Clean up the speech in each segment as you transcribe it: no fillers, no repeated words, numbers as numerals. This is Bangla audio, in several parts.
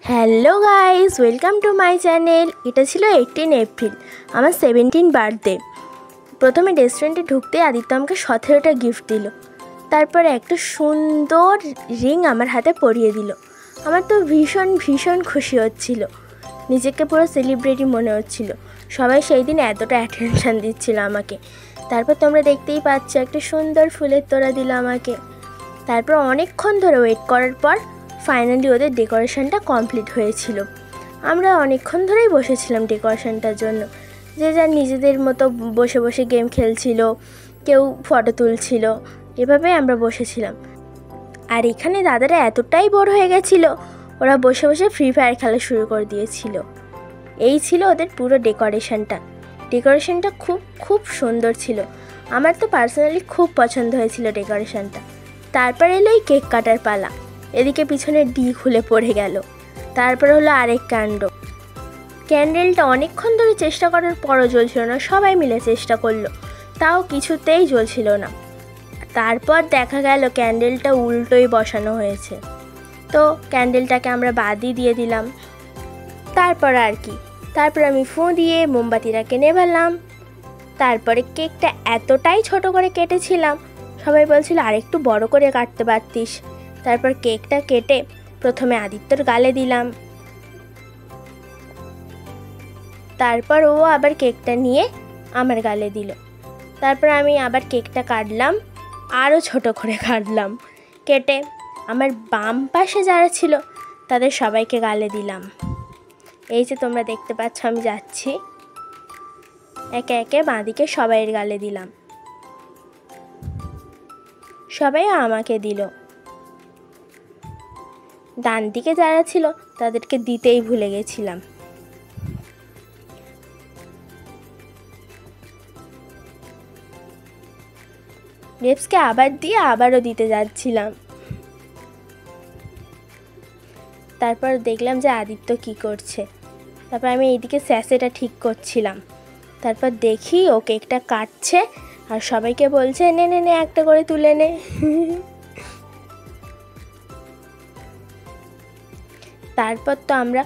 Hello guys, welcome to my channel. এটা ছিল 18 এপ্রিল, আমার 17 বার্থডে। প্রথমে রেস্টুরেন্টে ঢুকতে আদিত্য আমাকে 17টা গিফট দিল। তারপর একটা সুন্দর রিং আমার হাতে পরিয়ে দিল। আমার তো ভীষণ ভীষণ খুশি হচ্ছিল, নিজেকে পুরো সেলিব্রিটি মনে হচ্ছিল। সবাই সেই দিন এতটা অ্যাটেনশান দিচ্ছিল আমাকে। তারপর তোমরা দেখতেই পাচ্ছ একটা সুন্দর ফুলের তোড়া দিল আমাকে। তারপর অনেকক্ষণ ধরে ওয়েট করার পর ফাইনালি ওদের ডেকোরেশনটা কমপ্লিট হয়েছিল। আমরা অনেকক্ষণ ধরেই বসেছিলাম ডেকোরেশনটার জন্য, যে যার নিজেদের মতো বসে বসে গেম খেলছিল, কেউ ফটো তুলছিল, এভাবেই আমরা বসেছিলাম। আর এখানে দাদারা এতটাই বোর হয়ে গেছিলো, ওরা বসে বসে ফ্রি ফায়ার খেলা শুরু করে দিয়েছিল। এই ছিল ওদের পুরো ডেকোরেশনটা খুব খুব সুন্দর ছিল। আমার তো পার্সোনালি খুব পছন্দ হয়েছিল ডেকোরেশনটা। তারপর এলো এই কেক কাটার পালা। এদিকে পিছনে ডি খুলে পড়ে গেল। তারপর হলো আরেক কাণ্ড, ক্যান্ডেলটা অনেকক্ষণ ধরে চেষ্টা করার পরও জ্বলছিল না। সবাই মিলে চেষ্টা করলো, তাও কিছুতেই জ্বলছিল না। তারপর দেখা গেল ক্যান্ডেলটা উল্টোই বসানো হয়েছে, তো ক্যান্ডেলটাকে আমরা বাদই দিয়ে দিলাম। তারপর আমি ফু দিয়ে মোমবাতিটাকে নেভালাম। তারপরে কেকটা এতটাই ছোট করে কেটেছিলাম, সবাই বলছিল আরেকটু বড় করে কাটতে পারতিস। তারপর কেকটা কেটে প্রথমে আদিত্যর গালে দিলাম, তারপর ও আবার কেকটা নিয়ে আমার গালে দিল। তারপর আমি আবার কেকটা কাটলাম, আরও ছোট করে কাটলাম। কেটে আমার বাম পাশে যারা ছিল তাদের সবাইকে গালে দিলাম। এই যে তোমরা দেখতে পাচ্ছ আমি যাচ্ছি, একে একে বাঁদিকে সবাইয়ের গালে দিলাম, সবাই আমাকে দিল। ডান দিকে যারা ছিল তাদেরকে দিতেই ভুলে গেছিলাম। রেপসকে আবার দিয়ে আবারও দিতে যাচ্ছিলাম। তারপর দেখলাম যে আদিত্য কি করছে। তারপর আমি এইদিকে স্যাসেটা ঠিক করছিলাম। তারপর দেখি ও কেকটা কাটছে আর সবাইকে বলছে নে নে নে একটা করে তুলে নে। তারপর তো আমরা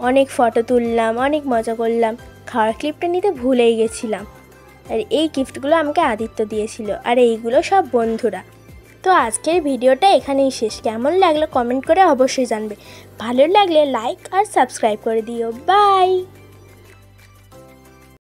অনেক ফটো তুললাম, অনেক মজা করলাম। খাওয়ার ক্লিপটা নিতে ভুলেই গেছিলাম। আর এই গিফটগুলো আমাকে আদিত্য দিয়েছিল, আর এইগুলো সব বন্ধুরা। তো আজকের ভিডিওটা এখানেই শেষ। কেমন লাগলো কমেন্ট করে অবশ্যই জানবে। ভালো লাগলে লাইক আর সাবস্ক্রাইব করে দিও। বাই।